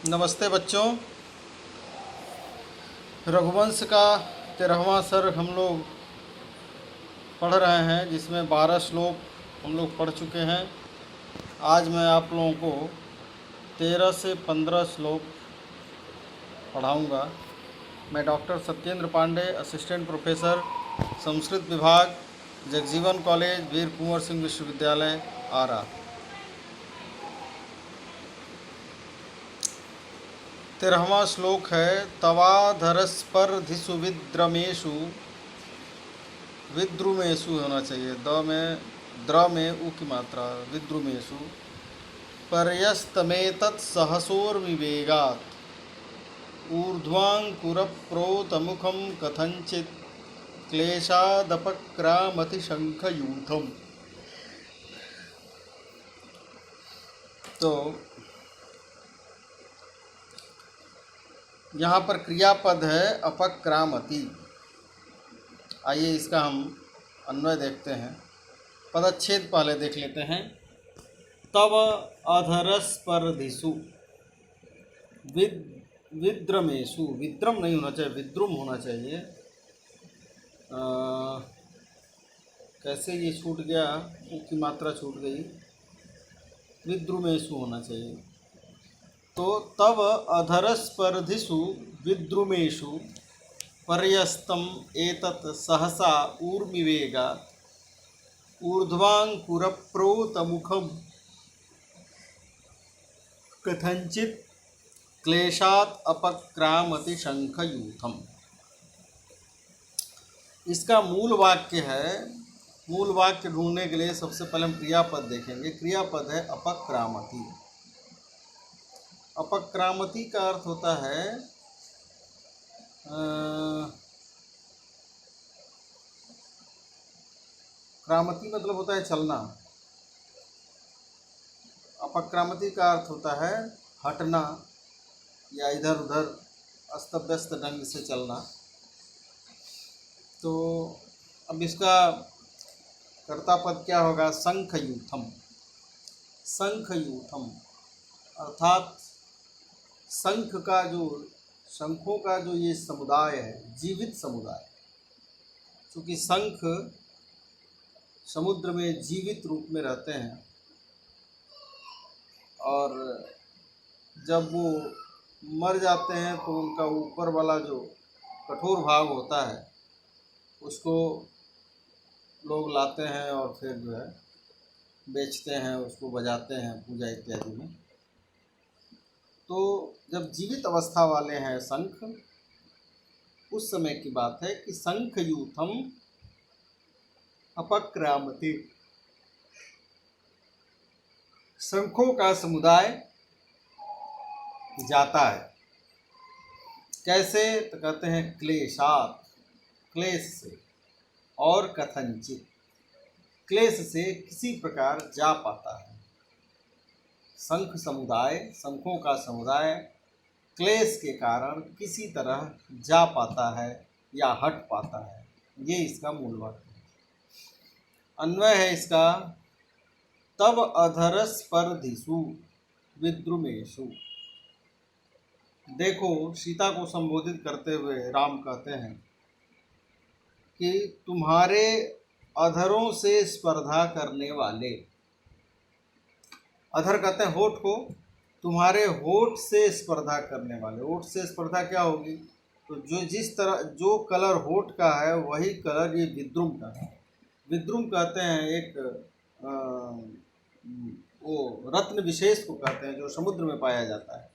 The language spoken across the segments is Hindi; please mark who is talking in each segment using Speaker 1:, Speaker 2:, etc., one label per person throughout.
Speaker 1: नमस्ते बच्चों। रघुवंश का 13वां सर्ग हम लोग पढ़ रहे हैं, जिसमें 12 श्लोक हम लोग पढ़ चुके हैं। आज मैं आप लोगों को 13 से 15 श्लोक पढ़ाऊंगा। मैं doctor Satyendra Pandey, assistant professor, Sanskrit विभाग, जगजीवन कॉलेज, वीर कुंवर सिंह विश्वविद्यालय, आरा। 13वां श्लोक है, तवाधरस्पर्धिषु विद्रमेषु, विद्रुमेषु होना चाहिए, द्र में उ की मात्रा, विद्रुमेषु पर्यस्तमेतत् सहसोर्विवेगात् ऊर्ध्वाङ्कुरप्रोतमुखं कथञ्चित् क्लेशादपक्रामति शंखयूथम। तो यहाँ पर क्रियापद है अपक्रामति। आइए इसका हम अन्वय देखते हैं। पदच्छेद पहले देख लेते हैं। तव अधरस्पर्धिषु विद्रमेषु, विद्रम नहीं होना चाहिए, विद्रुम होना चाहिए। कैसे ये छूट गया, की मात्रा छूट गई, विद्रुमेषु होना चाहिए। तो तव अधरस्पर्धिषु विद्रुमेषु पर्यस्तम एतत् सहसा ऊर्मिवेगा ऊर्ध्वाङ्कुरप्रोतमुखं कथंचित् क्लेशात् अपक्रामति शंखयूथम। इसका मूल वाक्य है। मूल वाक्य ढूंढने के लिए सबसे पहले हम क्रियापद देखेंगे। क्रियापद है अपक्रामति। अपक्रामति का अर्थ होता है क्रामति मतलब होता है चलना। अपक्रामति का अर्थ होता है हटना या इधर उधर अस्त व्यस्त ढंग से चलना। तो अब इसका कर्ता पद क्या होगा? शंखयूथम। शंखयूथम अर्थात शंख का जो, शंखों का जो ये समुदाय है, जीवित समुदाय। क्योंकि शंख समुद्र में जीवित रूप में रहते हैं और जब वो मर जाते हैं तो उनका ऊपर वाला जो कठोर भाग होता है उसको लोग लाते हैं और फिर जो है बेचते हैं, उसको बजाते हैं पूजा इत्यादि में। तो जब जीवित अवस्था वाले हैं शंख, उस समय की बात है कि शंखयूथम अपक्रामति, शंखों का समुदाय जाता है। कैसे? तो कहते हैं क्लेशात, क्लेश से, और कथंचित, क्लेश से किसी प्रकार जा पाता है। शंख समुदाय, शंखों का समुदाय क्लेश के कारण किसी तरह जा पाता है या हट पाता है। ये इसका मूल वाक्य है। अन्वय है इसका, तव अधरस्पर्धिषु विद्रुमेषु। देखो, सीता को संबोधित करते हुए राम कहते हैं कि तुम्हारे अधरों से स्पर्धा करने वाले, अधर कहते हैं होठ को, तुम्हारे होठ से स्पर्धा करने वाले। होठ से स्पर्धा क्या होगी? तो जो जिस तरह जो कलर होठ का है वही कलर ये विद्रुम का है। विद्रुम कहते हैं एक वो रत्न विशेष को कहते हैं जो समुद्र में पाया जाता है।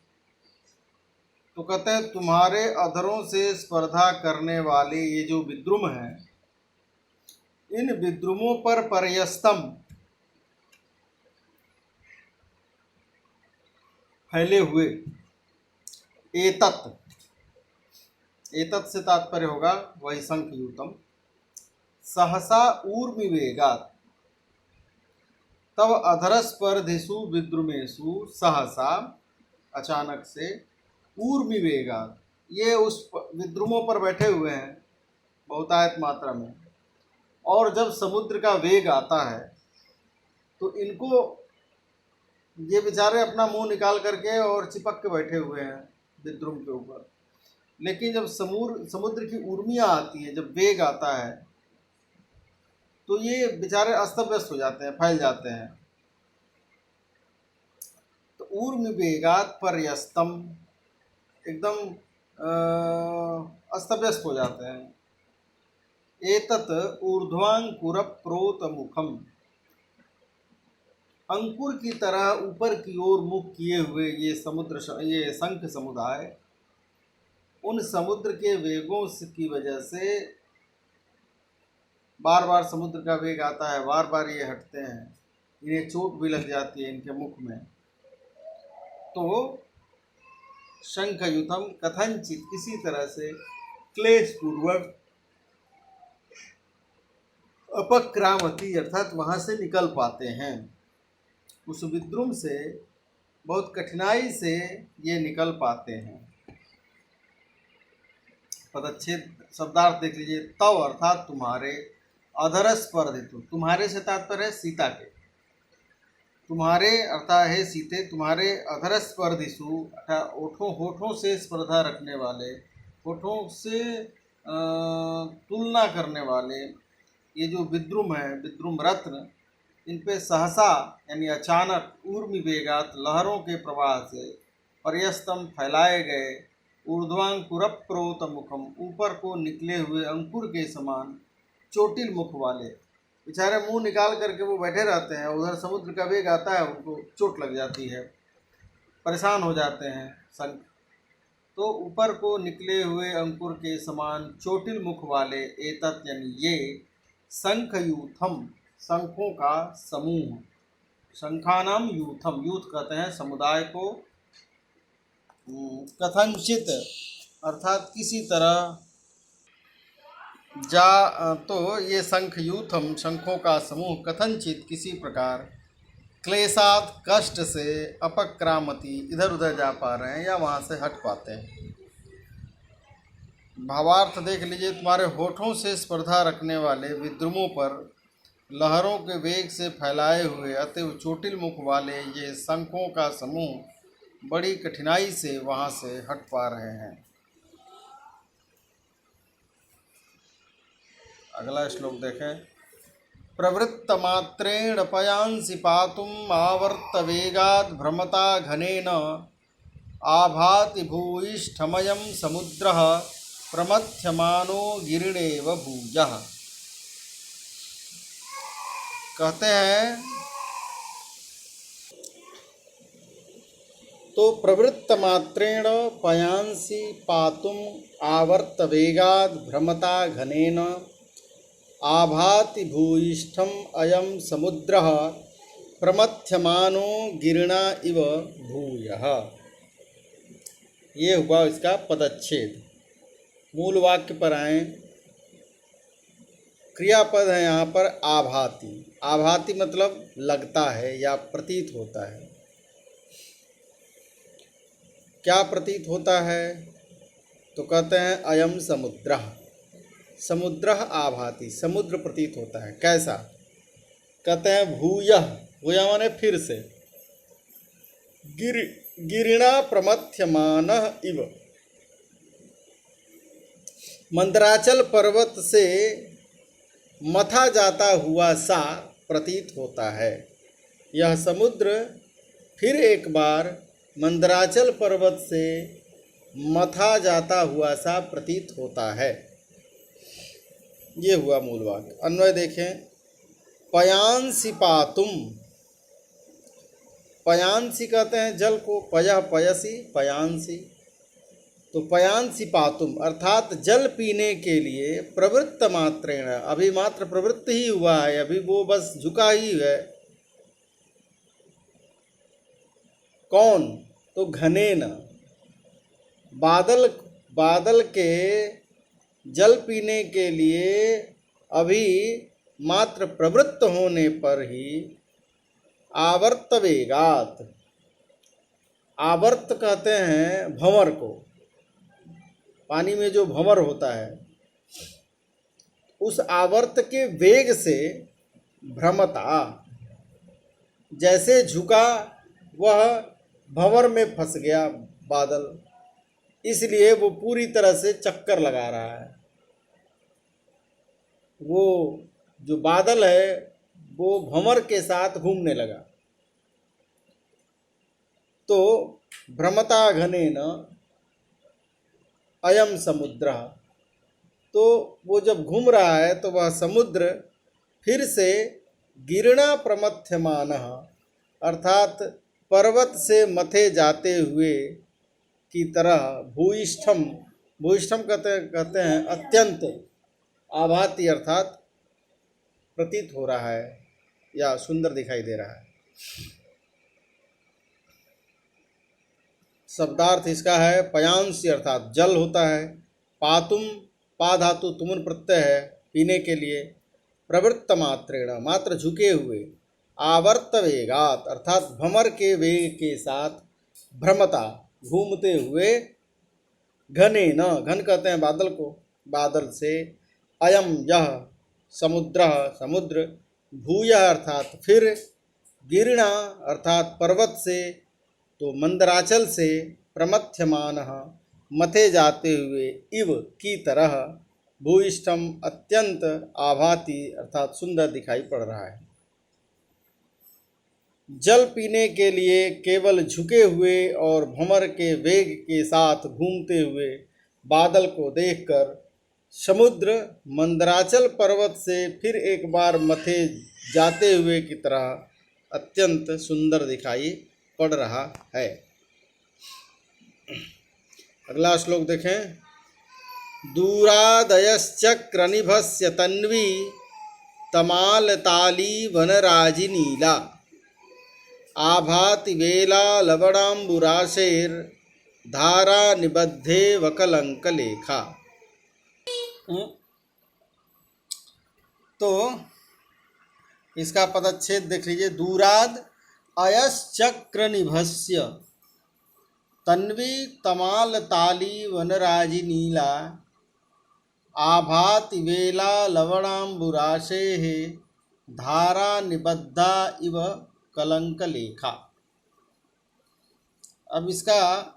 Speaker 1: तो कहते हैं तुम्हारे अधरों से स्पर्धा करने वाले ये जो विद्रुम हैं, इन विद्रुमों पर पर्यस्तम, फैले हुए, एतत्, एतत् से तात्पर्य होगा वही शंखयूथम, सहसा ऊर्मिवेगात्, तब अधरस्पर्धिषु विद्रुमेषु, सहसा अचानक से, ऊर्मिवेगात्, ये उस विद्रुमों पर बैठे हुए हैं बहुतायत मात्रा में, और जब समुद्र का वेग आता है तो इनको ये बेचारे अपना मुंह निकाल करके और चिपक के बैठे हुए हैं विद्रुम के ऊपर। लेकिन जब समुद्र की उर्मियाँ आती हैं, जब वेग आता है, तो ये बेचारे अस्त व्यस्त हो जाते हैं, फैल जाते हैं। तो ऊर्मि वेगात पर्यस्तम, एकदम अस्त व्यस्त हो जाते हैं। एतत् ऊर्ध्वांकुर प्रोत मुखम, अंकुर की तरह ऊपर की ओर मुख किए हुए ये शंख समुदाय उन समुद्र के वेगों की वजह से, बार बार समुद्र का वेग आता है, बार बार ये हटते हैं, इन्हें चोट भी लग जाती है इनके मुख में। तो शंखयुतम कथनचित, किसी तरह से क्लेश पूर्वक, अपक्रामती अर्थात वहाँ से निकल पाते हैं। उस विद्रुम से बहुत कठिनाई से ये निकल पाते हैं। पदच्छेद शब्दार्थ देख लीजिए। तव अर्थात तुम्हारे, अधर स्पर्धितु, तुम्हारे से तात्पर्य है सीता के, तुम्हारे अर्थात है सीते, तुम्हारे अधर स्पर्धिसु अर्थात होठों से स्पर्धा रखने वाले, होठों से तुलना करने वाले ये जो विद्रुम है, विद्रुम रत्न, इन पे सहसा यानी अचानक, ऊर्मि वेगात लहरों के प्रवाह से, पर्यस्तम फैलाए गए, ऊर्ध्वांकुर प्रोत मुखम ऊपर को निकले हुए अंकुर के समान, चोटिल मुख वाले, बेचारे मुंह निकाल करके वो बैठे रहते हैं, उधर समुद्र का वेग आता है, उनको चोट लग जाती है, परेशान हो जाते हैं शंख। तो ऊपर को निकले हुए अंकुर के समान चोटिल मुख वाले, एतत् यानी ये, शंखयूथम शंखों का समूह, शंखानाम यूथम, यूथ कहते हैं समुदाय को, कथनचित अर्थात किसी तरह, तो ये शंखयूथम शंखों का समूह, कथनचित किसी प्रकार, क्लेशात कष्ट से, अपक्रामति इधर उधर जा पा रहे हैं या वहाँ से हट पाते हैं। भावार्थ देख लीजिए। तुम्हारे होठों से स्पर्धा रखने वाले विद्रुमों पर लहरों के वेग से फैलाए हुए अतएव चोटिल मुख वाले ये शंखों का समूह बड़ी कठिनाई से वहाँ से हट पा रहे हैं। अगला श्लोक देखें। प्रवृत्तमात्रेण पयांसि पातुम् आवर्तवेगाद् भ्रमता घनेन, आभाति भूयिष्ठमयं समुद्रः प्रमथ्यमानो गिरिणेव भूयः। कहते हैं तो प्रवृत्तमात्रेण पयांसि पातुम् आवर्तवेगाद् भ्रमता घनेन, आभाति भूयिष्ठम अयम समुद्रः प्रमथ्यमानो गिरणा इव भूयः। ये हुआ इसका पदच्छेद। मूल वाक्य पर आए। क्रियापद है यहाँ पर आभाति। आभाति मतलब लगता है या प्रतीत होता है। क्या प्रतीत होता है? तो कहते हैं अयम समुद्रः, समुद्रः आभाति, समुद्र प्रतीत होता है। कैसा? कहते हैं भूयः, भूयः माने फिर से, गिरिणा प्रमथ्यमानः इव, मंदराचल पर्वत से मथा जाता हुआ सा प्रतीत होता है। यह समुद्र फिर एक बार मंदराचल पर्वत से मथा जाता हुआ सा प्रतीत होता है। ये हुआ मूल वाक्य। अन्वय देखें। पयांसि पातुम, पयांसि कहते हैं जल को, पयः पयसि पयांसि, तो पयांसि पातुम अर्थात जल पीने के लिए प्रवृत्त मात्रेण, अभी मात्र प्रवृत्त ही हुआ है, अभी वो बस झुका ही है। कौन? तो घनेन, बादल के जल पीने के लिए अभी मात्र प्रवृत्त होने पर ही, आवर्त वेगात, आवर्त कहते हैं भंवर को, पानी में जो भंवर होता है, उस आवर्त के वेग से भ्रमता, जैसे झुका वह भंवर में फंस गया बादल, इसलिए वो पूरी तरह से चक्कर लगा रहा है। वो जो बादल है वो भंवर के साथ घूमने लगा। तो भ्रमता घनेन अयम समुद्र, तो वो जब घूम रहा है तो वह समुद्र फिर से गिरणा प्रमथ्यमानः, अर्थात पर्वत से मथे जाते हुए की तरह भूयिष्ठम, भूयिष्ठम कहते हैं अत्यंत, आभाति अर्थात प्रतीत हो रहा है या सुंदर दिखाई दे रहा है। शब्दार्थ इसका है पयांसी अर्थात जल होता है, पातुम पा धातु तुमुन प्रत्यय है पीने के लिए, प्रवृत्त मात्रेण मात्र झुके हुए, आवर्त वेगात अर्थात भ्रमर के वेग के साथ, भ्रमता घूमते हुए, घने न घन कहते हैं बादल को, बादल से, अयम यह समुद्र समुद्र, भूय अर्थात फिर, गिरिणा अर्थात पर्वत से, तो मंदराचल से, प्रमथ्यमान मथे जाते हुए, इव की तरह, भूयिष्ठम अत्यंत, आभाति अर्थात सुंदर दिखाई पड़ रहा है। जल पीने के लिए केवल झुके हुए और भंवर के वेग के साथ घूमते हुए बादल को देखकर समुद्र मंदराचल पर्वत से फिर एक बार मथे जाते हुए की तरह अत्यंत सुंदर दिखाई पड़ रहा है। अगला श्लोक देखें। दूरादयश्चक्रनिभस्य तन्वी तमालताली वनराजिनीला आभाति वेला लवणाम्बुराशेर धारा निबद्धे वकलंक लेखा। तो इसका पदच्छेद देख लीजिए। दूराद अयश्चक्रनिभस्य तन्वी तमालताली वनराजिनीला आभाति वेला लवणाम्बुराशेः धारा निबद्धा इव कलंक लेखा। अब इसका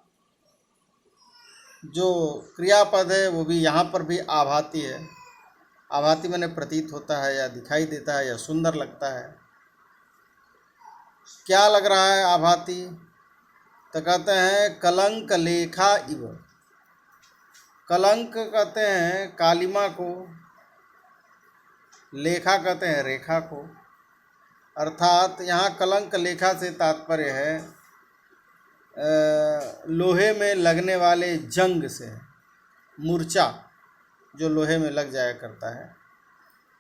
Speaker 1: जो क्रियापद है वो भी यहाँ पर भी आभाति है। आभाति माने प्रतीत होता है या दिखाई देता है या सुंदर लगता है। क्या लग रहा है आभाति? तो कहते हैं कलंक लेखा इव। कलंक कहते हैं कालिमा को, लेखा कहते हैं रेखा को। अर्थात यहाँ कलंक लेखा से तात्पर्य है लोहे में लगने वाले जंग से, मूर्छा जो लोहे में लग जाया करता है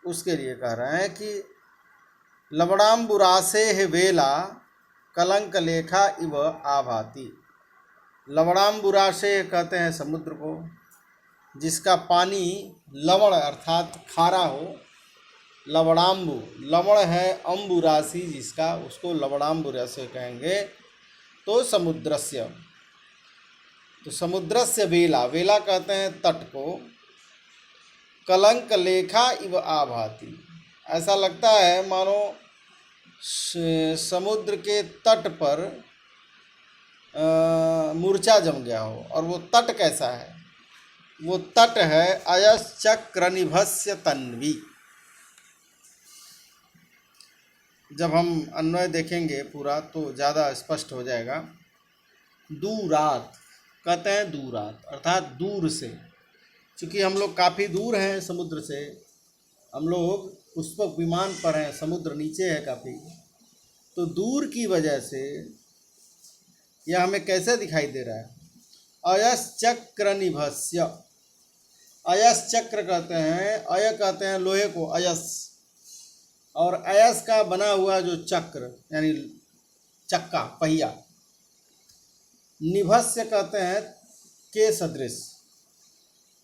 Speaker 1: उसके लिए कह रहे हैं कि लवणाम्बुरासे वेला कलंक लेखा इव आभाति। लवणाम्बुरासे कहते हैं समुद्र को जिसका पानी लवण अर्थात खारा हो। लवणाम्बु, लवण है अम्बुरासी जिसका, उसको लवणाम्बुरासे कहेंगे। तो समुद्रस्य, तो समुद्रस्य वेला, वेला कहते हैं तट को, कलंक लेखा इव आभाति। ऐसा लगता है मानो समुद्र के तट पर मूर्छा जम गया हो। और वो तट कैसा है? वो तट है अयश्चक्रनिभस्य तन्वी। जब हम अन्वय देखेंगे पूरा तो ज़्यादा स्पष्ट हो जाएगा। दूरात कहते हैं दूरात अर्थात दूर से, क्योंकि हम लोग काफ़ी दूर हैं समुद्र से, हम लोग पुष्पक विमान पर हैं, समुद्र नीचे है काफ़ी, तो दूर की वजह से यह हमें कैसे दिखाई दे रहा है? अयश्चक्रनिभस्य, अयश्चक्र कहते हैं, अय कहते हैं लोहे को अयस, और अयस का बना हुआ जो चक्र यानी चक्का पहिया, निभस्य कहते हैं के सदृश,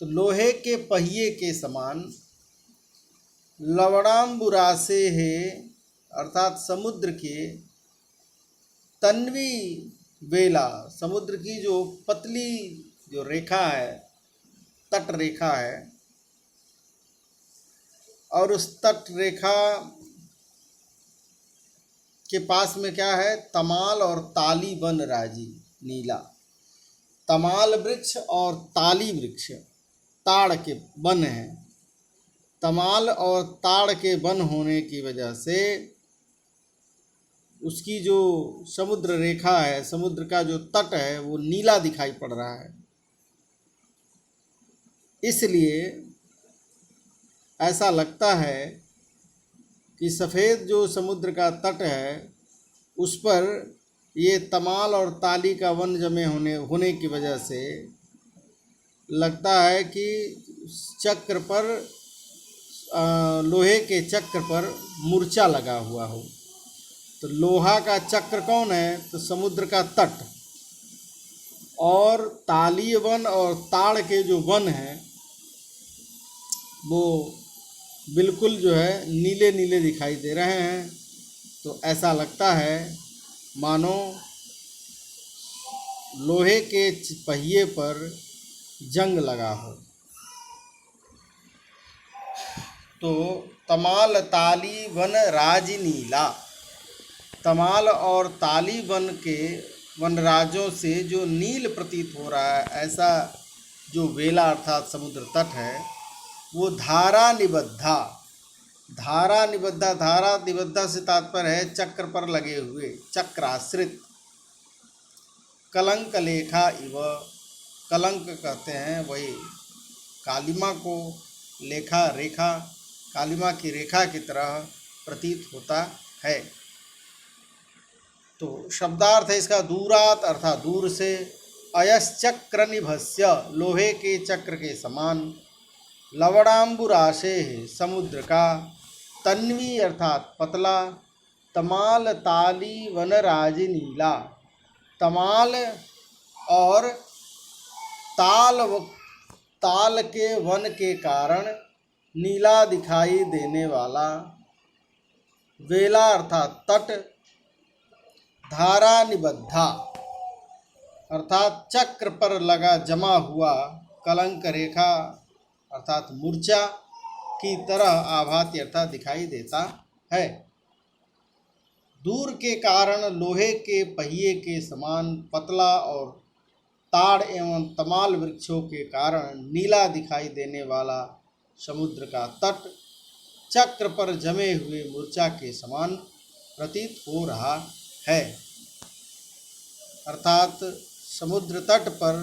Speaker 1: तो लोहे के पहिए के समान। लवणाम्बुरासे है अर्थात समुद्र के, तन्वी वेला समुद्र की जो पतली जो रेखा है, तट रेखा है, और उस तट रेखा के पास में क्या है, तमाल और ताली वन राजी नीला। तमाल वृक्ष और ताली वृक्ष ताड़ के वन हैं। तमाल और ताड़ के वन होने की वजह से उसकी जो समुद्र रेखा है, समुद्र का जो तट है, वो नीला दिखाई पड़ रहा है। इसलिए ऐसा लगता है कि सफ़ेद जो समुद्र का तट है उस पर ये तमाल और ताली का वन जमे होने की वजह से लगता है कि चक्र पर लोहे के चक्र पर मूर्छा लगा हुआ हो। तो लोहा का चक्र कौन है, तो समुद्र का तट। और तालीय वन और ताड़ के जो वन हैं वो बिल्कुल जो है नीले नीले दिखाई दे रहे हैं। तो ऐसा लगता है मानो लोहे के पहिए पर जंग लगा हो। तो तमाल ताली वन राज नीला, तमाल और ताली वन के वनराजों से जो नील प्रतीत हो रहा है, ऐसा जो वेला अर्थात समुद्र तट है वो धारा निबद्धा। धारा निबद्धा, धारा निबद्धा से तात्पर्य है चक्र पर लगे हुए, चक्राश्रित। कलंक लेखा इव, कलंक कहते हैं वही कालिमा को, लेखा रेखा, कालिमा की रेखा की तरह प्रतीत होता है। तो शब्दार्थ है इसका दूरात अर्थात दूर से, अयश्चक्र निभस्य लोहे के चक्र के समान, लवणाम्बुराशे समुद्र का, तन्वी अर्थात पतला, तमाल ताली वनराजी नीला, तमाल और ताल के वन के कारण नीला दिखाई देने वाला, वेला अर्थात तट, धारा निबद्धा अर्थात चक्र पर लगा जमा हुआ, कलंक रेखा अर्थात मूर्छा की तरह आभाती अर्थात दिखाई देता है। दूर के कारण लोहे के पहिए के समान पतला और ताड़ एवं तमाल वृक्षों के कारण नीला दिखाई देने वाला समुद्र का तट चक्र पर जमे हुए मूर्छा के समान प्रतीत हो रहा है। अर्थात समुद्र तट पर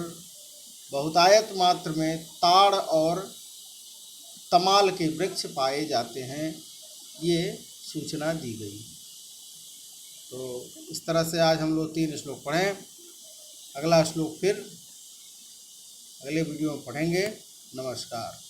Speaker 1: बहुतायत मात्र में ताड़ और तमाल के वृक्ष पाए जाते हैं, ये सूचना दी गई। तो इस तरह से आज हम लोग 3 श्लोक पढ़ें। अगला श्लोक फिर अगले वीडियो में पढ़ेंगे। नमस्कार।